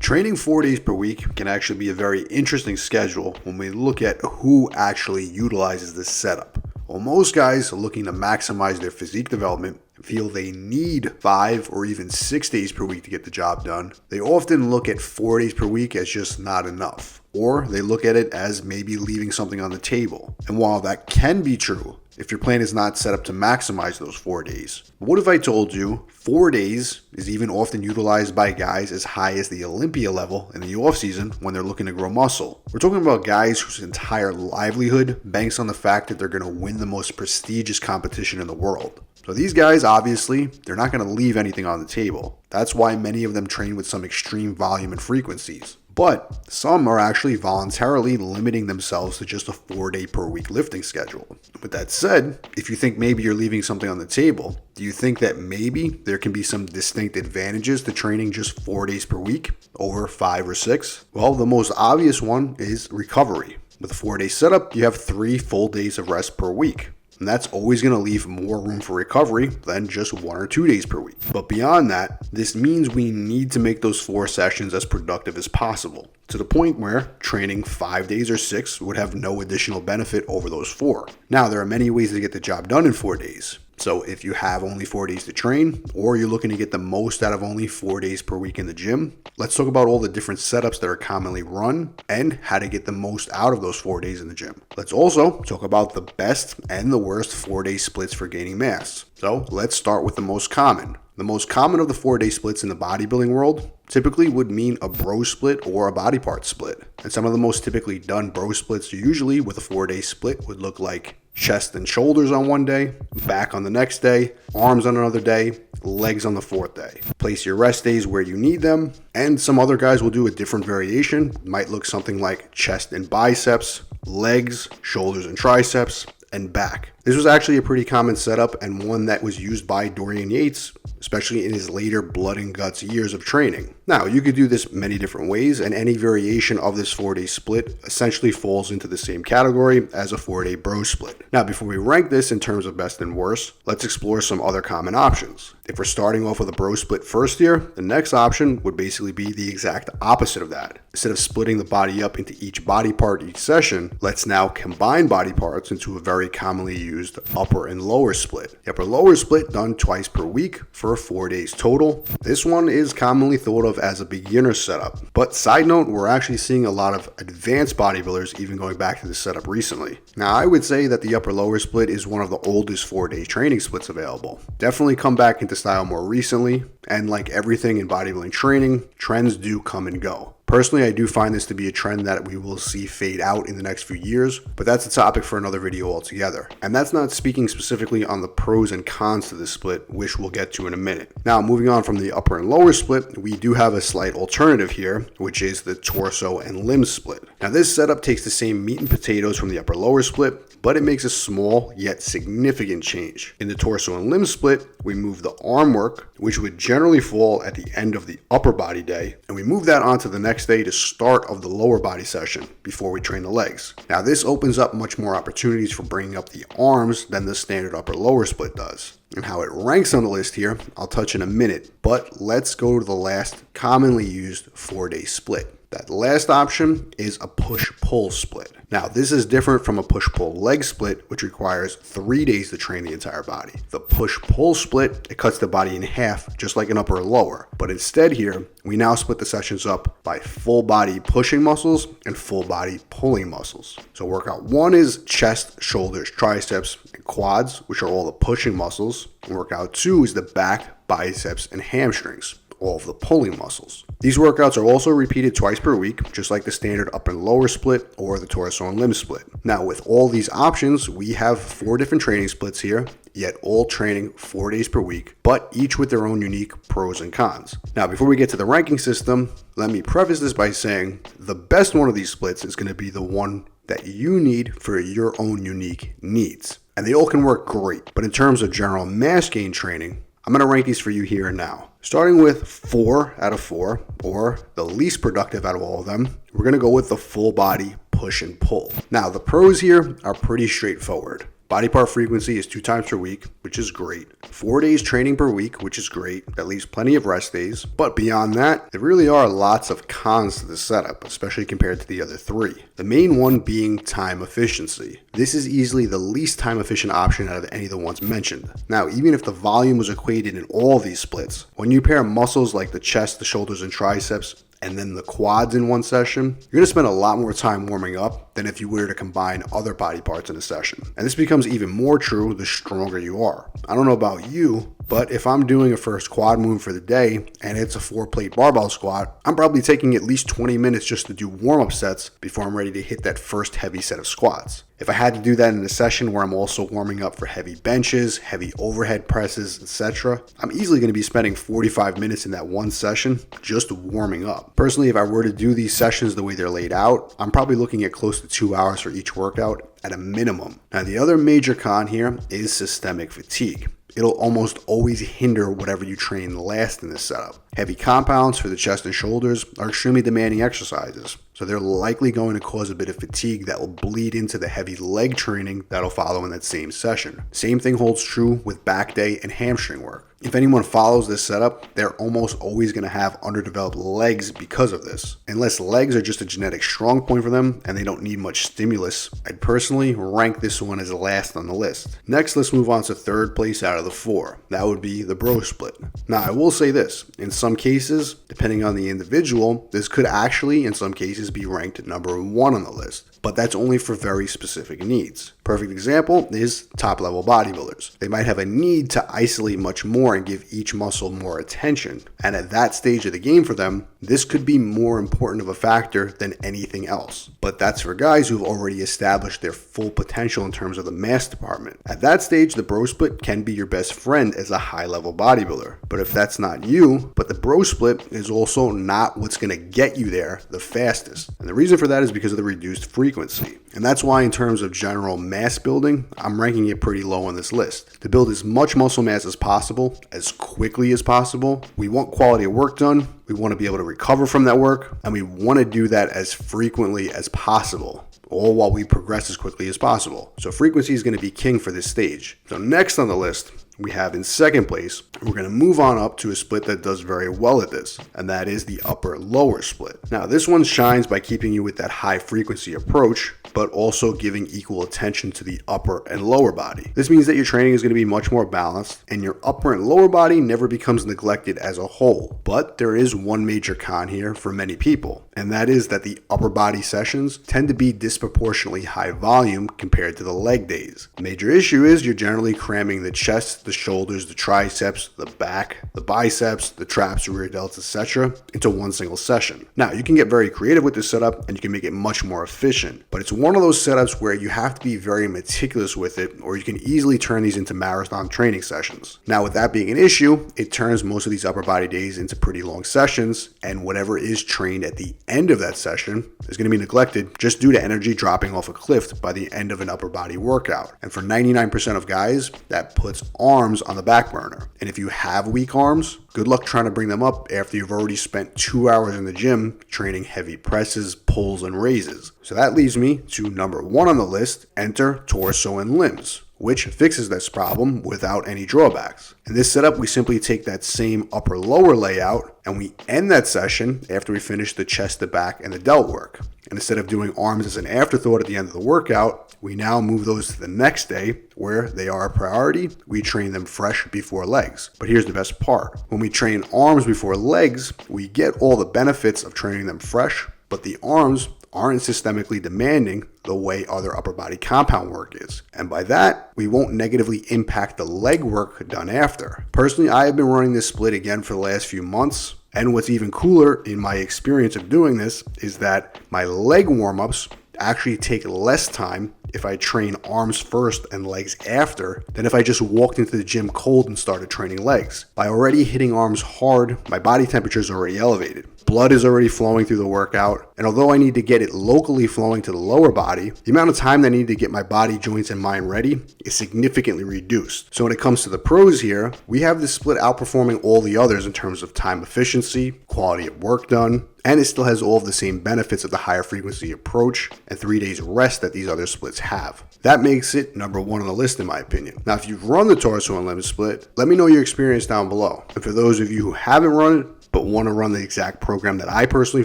Training 4 days per week can actually be a very interesting schedule when we look at who actually utilizes this setup. While most guys are looking to maximize their physique development and feel they need 5 or even 6 days per week to get the job done, they often look at 4 days per week as just not enough. Or they look at it as maybe leaving something on the table. And while that can be true, if your plan is not set up to maximize those 4 days. What if I told you 4 days is even often utilized by guys as high as the Olympia level in the off season when they're looking to grow muscle? We're talking about guys whose entire livelihood banks on the fact that they're going to win the most prestigious competition in the world. So these guys, obviously, they're not going to leave anything on the table. That's why many of them train with some extreme volume and frequencies. But some are actually voluntarily limiting themselves to just a 4-day per week lifting schedule. With that said, if you think maybe you're leaving something on the table, do you think that maybe there can be some distinct advantages to training just 4 days per week over 5 or 6? Well, the most obvious one is recovery. With a 4-day setup, you have 3 full days of rest per week. And that's always going to leave more room for recovery than just 1 or 2 days per week. But beyond that, this means we need to make those 4 sessions as productive as possible, to the point where training 5 days or 6 would have no additional benefit over those 4. Now, there are many ways to get the job done in 4 days. So if you have only 4 days to train, or you're looking to get the most out of only 4 days per week in the gym, let's talk about all the different setups that are commonly run and how to get the most out of those 4 days in the gym. Let's also talk about the best and the worst 4-day splits for gaining mass. So let's start with the most common. The most common of the 4-day splits in the bodybuilding world typically would mean a bro split or a body part split. And some of the most typically done bro splits usually with a 4-day split would look like chest and shoulders on one day, back on the next day, arms on another day, legs on the 4th day. Place your rest days where you need them, and some other guys will do a different variation. It might look something like chest and biceps, legs, shoulders and triceps, and back. This was actually a pretty common setup and one that was used by Dorian Yates, especially in his later blood and guts years of training. Now, you could do this many different ways, and any variation of this 4-day split essentially falls into the same category as a 4-day bro split. Now, before we rank this in terms of best and worst, let's explore some other common options. If we're starting off with a bro split first here, the next option would basically be the exact opposite of that. Instead of splitting the body up into each body part each session, let's now combine body parts into a very commonly used upper and lower split. The upper lower split done twice per week for 4 days total. This one is commonly thought of as a beginner setup. But side note, we're actually seeing a lot of advanced bodybuilders even going back to this setup recently. Now, I would say that the upper lower split is one of the oldest 4-day training splits available. Definitely come back into style more recently, and like everything in bodybuilding training, trends do come and go. Personally, I do find this to be a trend that we will see fade out in the next few years, but that's a topic for another video altogether. And that's not speaking specifically on the pros and cons to this split, which we'll get to in a minute. Now, moving on from the upper and lower split, we do have a slight alternative here, which is the torso and limb split. Now, this setup takes the same meat and potatoes from the upper lower split, but it makes a small yet significant change. In the torso and limb split, we move the arm work, which would generally fall at the end of the upper body day, and we move that onto the next day to start of the lower body session before we train the legs. Now, this opens up much more opportunities for bringing up the arms than the standard upper lower split does. And how it ranks on the list here, I'll touch in a minute, but let's go to the last commonly used 4-day split. That last option is a push-pull split. Now, this is different from a push-pull leg split, which requires 3 days to train the entire body. The push-pull split, it cuts the body in half, just like an upper or lower. But instead here, we now split the sessions up by full body pushing muscles and full body pulling muscles. So workout 1 is chest, shoulders, triceps, and quads, which are all the pushing muscles. And workout 2 is the back, biceps, and hamstrings, all of the pulling muscles. These workouts are also repeated twice per week, just like the standard upper and lower split or the torso and limb split. Now, with all these options, we have 4 different training splits here, yet all training 4 days per week, but each with their own unique pros and cons. Now, before we get to the ranking system, let me preface this by saying the best one of these splits is going to be the one that you need for your own unique needs. And they all can work great, but in terms of general mass gain training, I'm going to rank these for you here and now. Starting with 4 out of 4, or the least productive out of all of them, we're going to go with the full body push and pull. Now, the pros here are pretty straightforward. Body part frequency is 2 times per week, which is great. 4 days training per week, which is great. That leaves plenty of rest days. But beyond that, there really are lots of cons to this setup, especially compared to the other 3. The main one being time efficiency. This is easily the least time efficient option out of any of the ones mentioned. Now, even if the volume was equated in all these splits, when you pair muscles like the chest, the shoulders, and triceps, and then the quads in one session, you're going to spend a lot more time warming up than if you were to combine other body parts in a session. And this becomes even more true the stronger you are. I don't know about you, but if I'm doing a first quad movement for the day and it's a 4-plate barbell squat, I'm probably taking at least 20 minutes just to do warm-up sets before I'm ready to hit that first heavy set of squats. If I had to do that in a session where I'm also warming up for heavy benches, heavy overhead presses, etc., I'm easily going to be spending 45 minutes in that one session just warming up. Personally, if I were to do these sessions the way they're laid out, I'm probably looking at close to 2 hours for each workout at a minimum. Now, the other major con here is systemic fatigue. It'll almost always hinder whatever you train last in this setup. Heavy compounds for the chest and shoulders are extremely demanding exercises, so they're likely going to cause a bit of fatigue that will bleed into the heavy leg training that'll follow in that same session. Same thing holds true with back day and hamstring work. If anyone follows this setup, they're almost always going to have underdeveloped legs because of this. Unless legs are just a genetic strong point for them and they don't need much stimulus, I'd personally rank this one as last on the list. Next, let's move on to third place out of the 4. That would be the bro split. Now, I will say this, in some cases, depending on the individual, this could actually, in some cases, be ranked number 1 on the list. But that's only for very specific needs. Perfect example is top level bodybuilders. They might have a need to isolate much more and give each muscle more attention. And at that stage of the game for them, this could be more important of a factor than anything else. But that's for guys who've already established their full potential in terms of the mass department. At that stage, the bro split can be your best friend as a high level bodybuilder. But if that's not you, but the bro split is also not what's going to get you there the fastest. And the reason for that is because of the reduced frequency. And that's why in terms of general mass building, I'm ranking it pretty low on this list. To build as much muscle mass as possible, as quickly as possible, we want quality of work done, we want to be able to recover from that work, and we want to do that as frequently as possible, all while we progress as quickly as possible. So frequency is going to be king for this stage. So next on the list, we have in second place, we're going to move on up to a split that does very well at this, and that is the upper-lower split. Now, this one shines by keeping you with that high-frequency approach, but also giving equal attention to the upper and lower body. This means that your training is going to be much more balanced, and your upper and lower body never becomes neglected as a whole. But there is one major con here for many people, and that is that the upper body sessions tend to be disproportionately high volume compared to the leg days. The major issue is you're generally cramming the chest, the shoulders, the triceps, the back, the biceps, the traps, rear delts, etc. into one single session. Now, you can get very creative with this setup and you can make it much more efficient, but it's one of those setups where you have to be very meticulous with it, or you can easily turn these into marathon training sessions. Now, with that being an issue, it turns most of these upper body days into pretty long sessions, and whatever is trained at the end of that session is going to be neglected just due to energy dropping off a cliff by the end of an upper body workout. And for 99% of guys, that puts arms on the back burner. And if you have weak arms, good luck trying to bring them up after you've already spent 2 hours in the gym training heavy presses, pulls, and raises. So that leaves me to number 1 on the list, enter torso and limbs, which fixes this problem without any drawbacks. In this setup, we simply take that same upper-lower layout and we end that session after we finish the chest, the back, and the delt work. And instead of doing arms as an afterthought at the end of the workout, we now move those to the next day where they are a priority. We train them fresh before legs. But here's the best part. When we train arms before legs, we get all the benefits of training them fresh, but the arms aren't systemically demanding the way other upper body compound work is. And by that, we won't negatively impact the leg work done after. Personally, I have been running this split again for the last few months. And what's even cooler in my experience of doing this is that my leg warm-ups actually take less time if I train arms first and legs after than if I just walked into the gym cold and started training legs. By already hitting arms hard, my body temperature is already elevated. Blood is already flowing through the workout, and although I need to get it locally flowing to the lower body, the amount of time that I need to get my body, joints, and mind ready is significantly reduced. So when it comes to the pros here, we have this split outperforming all the others in terms of time efficiency, quality of work done, and it still has all of the same benefits of the higher frequency approach and 3 days rest that these other splits have. That makes it number 1 on the list in my opinion. Now, if you've run the Torso Unlimited split, let me know your experience down below. And for those of you who haven't run it, but want to run the exact program that I personally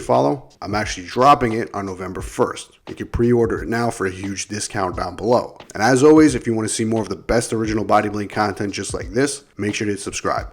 follow, I'm actually dropping it on November 1st. You can pre-order it now for a huge discount down below. And as always, if you want to see more of the best original bodybuilding content just like this, make sure to subscribe.